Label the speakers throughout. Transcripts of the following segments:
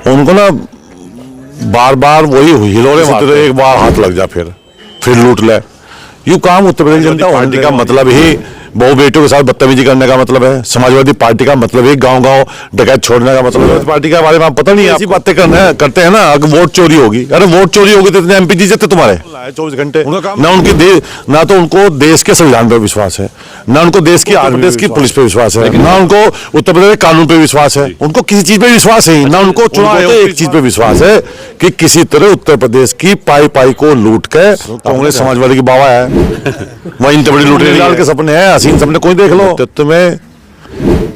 Speaker 1: उनको ना बार बार वही हिलोरे मारते, एक बार हाथ लग जा फिर लूट ले। यू काम उत्तर प्रदेश जनता पार्टी का मतलब ही बहु बेटों के साथ बदतमीजी करने का मतलब है। समाजवादी पार्टी का मतलब ही गांव गांव डकैत छोड़ने का मतलब है। पार्टी के बारे में आप पता नहीं, ऐसी बातें करते हैं ना, अगर वोट चोरी होगी, अरे वोट चोरी होगी तो इतने एमपी जीते तुम्हारे 24 घंटे। ना तो उनको देश के संविधान पर विश्वास है, ना उनको देश की प्रदेश की पुलिस पे विश्वास है, ना उनको उत्तर प्रदेश कानून पे विश्वास है, उनको किसी चीज पे विश्वास है, ना उनको चुनाव आयोग एक चीज पे विश्वास है कि किसी तरह उत्तर प्रदेश की पाई पाई को लूट के कांग्रेस समाजवादी की बाबा है वही इतने बड़ी लूटने लाल के सपने हैं, हसीन सपने कोई देख लो। तुम्हें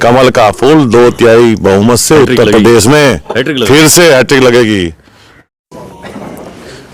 Speaker 1: कमल का फूल 2/3 बहुमत से उत्तर प्रदेश में फिर से हैट्रिक लगेगी।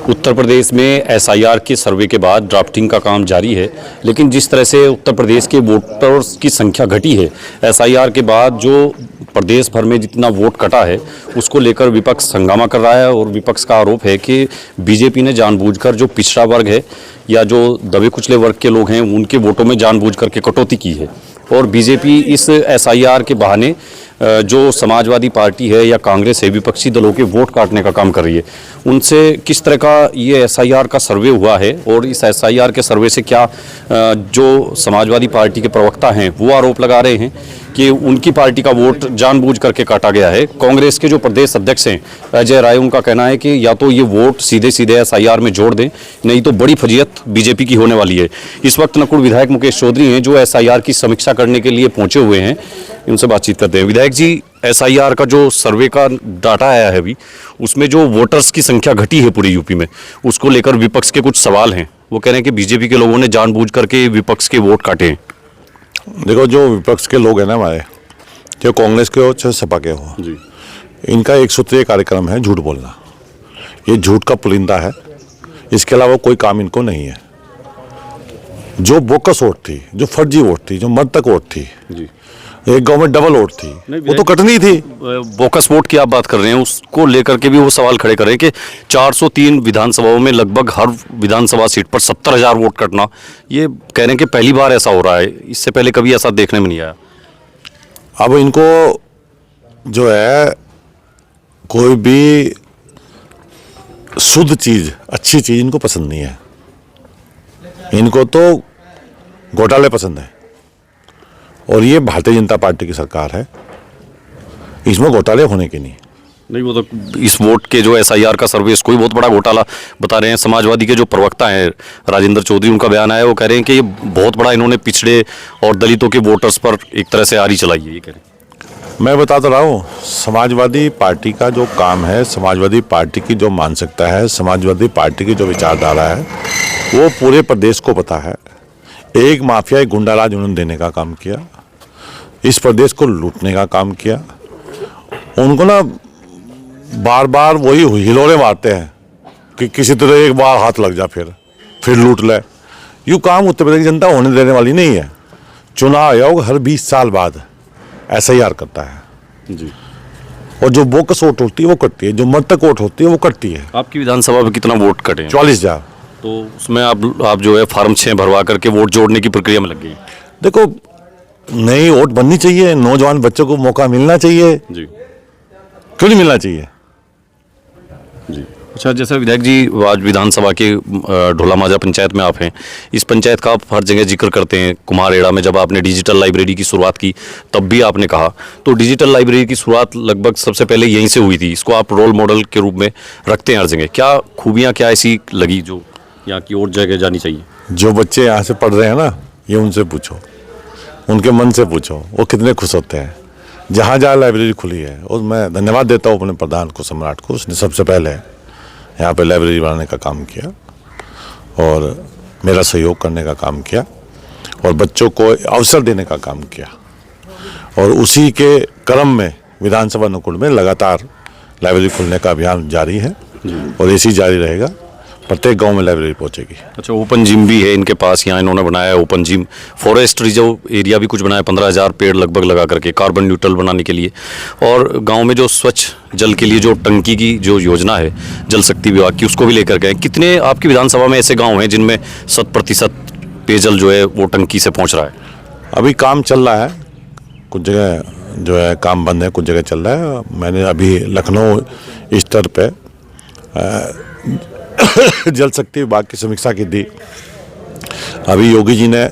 Speaker 2: उत्तर प्रदेश में एसआईआर के सर्वे के बाद ड्राफ्टिंग का काम जारी है, लेकिन जिस तरह से उत्तर प्रदेश के वोटर्स की संख्या घटी है, एसआईआर के बाद जो प्रदेश भर में जितना वोट कटा है उसको लेकर विपक्ष हंगामा कर रहा है और विपक्ष का आरोप है कि बीजेपी ने जानबूझकर जो पिछड़ा वर्ग है या जो दबे कुचले वर्ग के लोग हैं उनके वोटों में जानबूझकर के कटौती की है। और बीजेपी इस एसआईआर के बहाने जो समाजवादी पार्टी है या कांग्रेस है, विपक्षी दलों के वोट काटने का काम कर रही है। उनसे किस तरह का ये एसआईआर का सर्वे हुआ है और इस एसआईआर के सर्वे से क्या जो समाजवादी पार्टी के प्रवक्ता हैं वो आरोप लगा रहे हैं कि उनकी पार्टी का वोट जानबूझ करके काटा गया है। कांग्रेस के जो प्रदेश अध्यक्ष हैं अजय राय, उनका कहना है कि या तो ये वोट सीधे सीधे एसआईआर में जोड़ दें, नहीं तो बड़ी फजीयत बीजेपी की होने वाली है। इस वक्त नकुल विधायक मुकेश चौधरी हैं जो एसआईआर की समीक्षा करने के लिए पहुंचे हुए हैं, उनसे बातचीत करते हैं। विधायक जी, एसआईआर का जो सर्वे का डाटा आया है अभी, उसमें जो वोटर्स की संख्या घटी है पूरी यूपी में, उसको लेकर विपक्ष के कुछ सवाल हैं। वो कह रहे हैं कि बीजेपी के लोगों ने जानबूझ करके विपक्ष के वोट काटे हैं।
Speaker 1: देखो, जो विपक्ष के लोग हैं ना हमारे, जो कांग्रेस के हो चाहे सपा के हो जी, इनका एक सूत्रीय कार्यक्रम है झूठ बोलना। ये झूठ का पुलिंदा है, इसके अलावा कोई काम इनको नहीं है। जो बोकस वोट थी, जो फर्जी वोट थी, जो मर्तक वोट थी जी, एक गांव में डबल वोट थी, वो तो कटनी थी।
Speaker 2: बोकस वोट की आप बात कर रहे हैं, उसको लेकर के भी वो सवाल खड़े कर रहे हैं कि 403 विधानसभाओं में लगभग हर विधानसभा सीट पर 70,000 वोट कटना, ये कह रहे हैं कि पहली बार ऐसा हो रहा है, इससे पहले कभी ऐसा देखने में नहीं आया।
Speaker 1: अब इनको जो है कोई भी शुद्ध चीज, अच्छी चीज इनको पसंद नहीं है। इनको तो घोटाले पसंद है और ये भारतीय जनता पार्टी की सरकार है, इसमें घोटाले होने के नहीं।
Speaker 2: वो तो इस वोट के जो एसआईआर का सर्वे, इसको ही बहुत बड़ा घोटाला बता रहे हैं। समाजवादी के जो प्रवक्ता हैं राजेंद्र चौधरी, उनका बयान आया, वो कह रहे हैं कि ये बहुत बड़ा इन्होंने पिछड़े और दलितों के वोटर्स पर एक तरह से आरी चलाई है, ये कह रहे हैं।
Speaker 1: मैं बता तो रहा हूँ, समाजवादी पार्टी का जो काम है, समाजवादी पार्टी की जो मानसिकता है, समाजवादी पार्टी की जो विचारधारा है, वो पूरे प्रदेश को पता है। एक माफिया, एक गुंडाराज उन्होंने देने का काम किया, इस प्रदेश को लूटने का काम किया। उनको ना बार बार वही हिलोरे मारते हैं कि किसी तरह एक बार हाथ लग जा फिर लूट ले। यूँ काम उत्तर प्रदेश की जनता होने देने वाली नहीं है। चुनाव आयोग हर 20 साल बाद एसआईआर करता है जी, और जो बोकस वोट होती है वो कटती है, जो मर्तक वोट होती है वो कटती है।
Speaker 2: आपकी विधानसभा में कितना वोट कटे?
Speaker 1: 44,000।
Speaker 2: तो उसमें आप जो है फॉर्म 6 भरवा करके वोट जोड़ने की प्रक्रिया में लग गई।
Speaker 1: देखो, नई वोट बननी चाहिए, नौजवान बच्चों को मौका मिलना चाहिए जी, क्यों नहीं मिलना चाहिए
Speaker 2: जी। अच्छा, जैसे विधायक जी, आज विधानसभा के ढोला माजरा पंचायत में आप हैं, इस पंचायत का आप हर जगह जिक्र करते हैं। कुम्हारखेड़ा में जब आपने डिजिटल लाइब्रेरी की शुरुआत की तब भी आपने कहा, तो डिजिटल लाइब्रेरी की शुरुआत लगभग सबसे पहले यहीं से हुई थी। इसको आप रोल मॉडल के रूप में रखते हैं हर जगह। क्या खूबियाँ, क्या ऐसी लगी जो यहाँ की और जगह जानी चाहिए?
Speaker 1: जो बच्चे यहाँ से पढ़ रहे हैं ना, ये उनसे पूछो, उनके मन से पूछो, वो कितने खुश होते हैं जहाँ जहाँ लाइब्रेरी खुली है। और मैं धन्यवाद देता हूँ अपने प्रधान को, सम्राट को, उसने सबसे पहले यहाँ पे लाइब्रेरी बनाने का काम किया और मेरा सहयोग करने का काम किया और बच्चों को अवसर देने का काम किया। और उसी के क्रम में विधानसभा अनुकूल में लगातार लाइब्रेरी खुलने का अभियान जारी है और ऐसे ही जारी रहेगा। प्रत्येक गांव में लाइब्रेरी पहुंचेगी।
Speaker 2: अच्छा, ओपन जिम भी है इनके पास, यहाँ इन्होंने बनाया है open gym. Forest reserve area भी कुछ बनाया, 15,000 पेड़ लगभग लगा करके कार्बन न्यूट्रल बनाने के लिए। और गांव में जो स्वच्छ जल के लिए जो टंकी की जो योजना है जल शक्ति विभाग की, उसको भी लेकर गए। कितने आपकी विधानसभा में ऐसे गाँव हैं जिनमें 100% पेयजल जो है वो टंकी से पहुँच रहा है?
Speaker 1: अभी काम चल रहा है, कुछ जगह जो है काम बंद है, कुछ जगह चल रहा है। मैंने अभी लखनऊ स्तर पे जल शक्ति विभाग की समीक्षा की थी। अभी योगी जी ने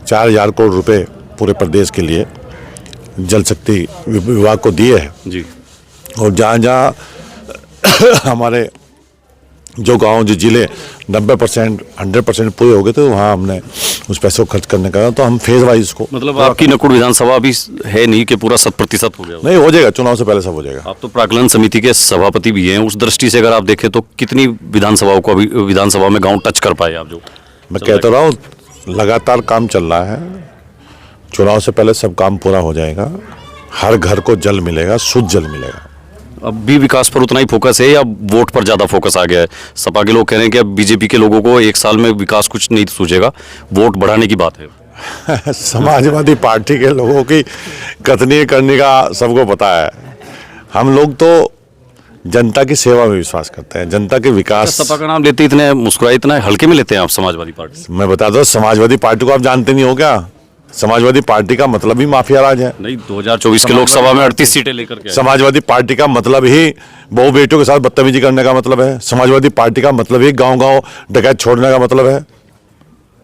Speaker 1: 4,000 करोड़ रुपए पूरे प्रदेश के लिए जल शक्ति विभाग को दिए हैं
Speaker 2: जी।
Speaker 1: और जहाँ हमारे जो गांव जो जिले 90% 100% पूरे हो गए थे, वहाँ हमने उस पैसे को खर्च करने का, तो हम फेज वाइज इसको,
Speaker 2: मतलब आपकी नकुड़ विधानसभा अभी है नहीं कि पूरा 100% हो गया?
Speaker 1: नहीं, हो जाएगा, चुनाव से पहले सब हो जाएगा।
Speaker 2: आप तो प्राक्कलन समिति के सभापति भी हैं, उस दृष्टि से अगर आप देखें तो कितनी विधानसभाओं को अभी विधानसभा में गांव टच कर पाए आप? जो
Speaker 1: मैं कहता रहा हूँ, लगातार काम चल रहा है, चुनाव से पहले सब काम पूरा हो जाएगा, हर घर को जल मिलेगा, शुद्ध जल मिलेगा।
Speaker 2: अब भी विकास पर उतना ही फोकस है या वोट पर ज्यादा फोकस आ गया है? सपा के लोग कह रहे हैं कि अब बीजेपी के लोगों को 1 साल में विकास कुछ नहीं सूझेगा, वोट बढ़ाने की बात है।
Speaker 1: समाजवादी पार्टी के लोगों की कथनी करने का सबको पता है। हम लोग तो जनता की सेवा में विश्वास करते हैं, जनता के विकास।
Speaker 2: सपा का नाम लेते इतने मुस्कुराए, इतना हल्के में लेते हैं आप समाजवादी पार्टी?
Speaker 1: मैं बता दो, समाजवादी पार्टी को आप जानते नहीं हो क्या? समाजवादी पार्टी का मतलब ही माफिया राज है।
Speaker 2: नहीं, 2024 के लोकसभा में 38 सीटें लेकर के आए।
Speaker 1: समाजवादी पार्टी का मतलब ही बहू बेटियों के साथ बदतमीजी करने का मतलब है। समाजवादी पार्टी का मतलब ही गांव-गांव डकैत छोड़ने का मतलब है।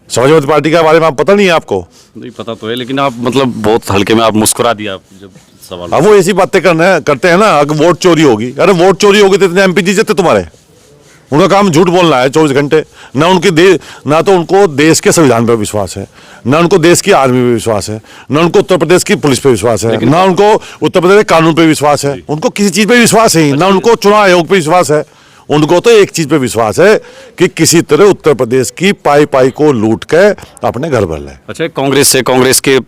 Speaker 1: समाजवादी पार्टी के बारे में आप पता नहीं है आपको?
Speaker 2: नहीं पता तो है, लेकिन आप मतलब बहुत हल्के में आप मुस्कुरा दिया जब सवाल।
Speaker 1: अब वो ऐसी बातें करते हैं ना, अगर वोट चोरी होगी। अरे वोट चोरी होगी तो इतने एमपी जीते तुम्हारे? उनका काम झूठ बोलना है 24 घंटे। ना तो उनको देश के संविधान पर विश्वास है, ना उनको देश की आर्मी पे विश्वास है, ना उनको उत्तर प्रदेश की पुलिस पे विश्वास है, ना उनको उत्तर प्रदेश के कानून पे विश्वास है। उनको किसी चीज पे विश्वास है, ना उनको चुनाव आयोग पे विश्वास है। उनको तो एक चीज पे विश्वास है कि किसी तरह उत्तर प्रदेश की पाई पाई को लूट के अपने घर भर ले।
Speaker 2: अच्छा, कांग्रेस के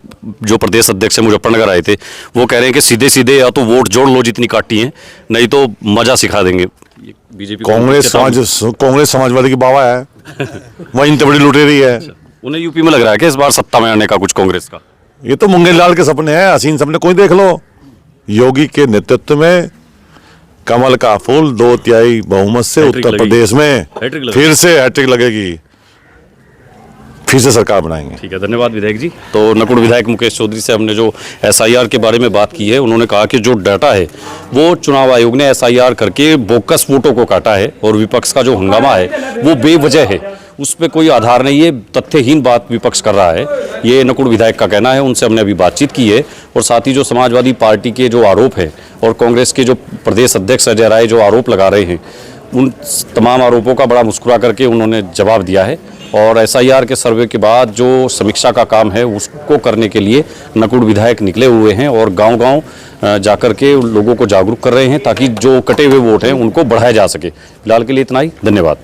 Speaker 2: जो प्रदेश अध्यक्ष मुजफ्फरनगर आए थे, वो कह रहे हैं कि सीधे सीधे या तो वोट जोड़ लो जितनी काटी है, नहीं तो मजा सिखा देंगे। बीजेपी
Speaker 1: कांग्रेस समाजवादी की बाबा है। वही इतनी बड़ी लुटेरी है।
Speaker 2: उन्हें यूपी में लग रहा है कि इस बार सत्ता में आने का कुछ कांग्रेस का?
Speaker 1: ये तो मुंगेरलाल के सपने हैं, हसीन सपने। कोई देख लो, योगी के नेतृत्व में कमल का फूल 2/3 बहुमत से उत्तर प्रदेश में फिर से हैट्रिक लगेगी, फिर से सरकार बनाएंगे।
Speaker 2: ठीक है, धन्यवाद विधायक जी। तो नकुड़ विधायक मुकेश चौधरी से हमने जो SIR के बारे में बात की है, उन्होंने कहा कि जो डाटा है वो चुनाव आयोग ने SIR करके बोगस वोटों को काटा है और विपक्ष का जो हंगामा है वो बेवजह है, उस पर कोई आधार नहीं है, तथ्यहीन बात विपक्ष कर रहा है, ये नकुड़ विधायक का कहना है। उनसे हमने अभी बातचीत की है और साथ ही जो समाजवादी पार्टी के जो आरोप हैं और कांग्रेस के जो प्रदेश अध्यक्ष अजय राय जो आरोप लगा रहे हैं, उन तमाम आरोपों का बड़ा मुस्कुरा करके उन्होंने जवाब दिया है। और SIR के सर्वे के बाद जो समीक्षा का काम है उसको करने के लिए नकुड़ विधायक निकले हुए हैं और गांव-गांव जाकर के लोगों को जागरूक कर रहे हैं ताकि जो कटे हुए वोट हैं उनको बढ़ाया जा सके। फिलहाल के लिए इतना ही, धन्यवाद।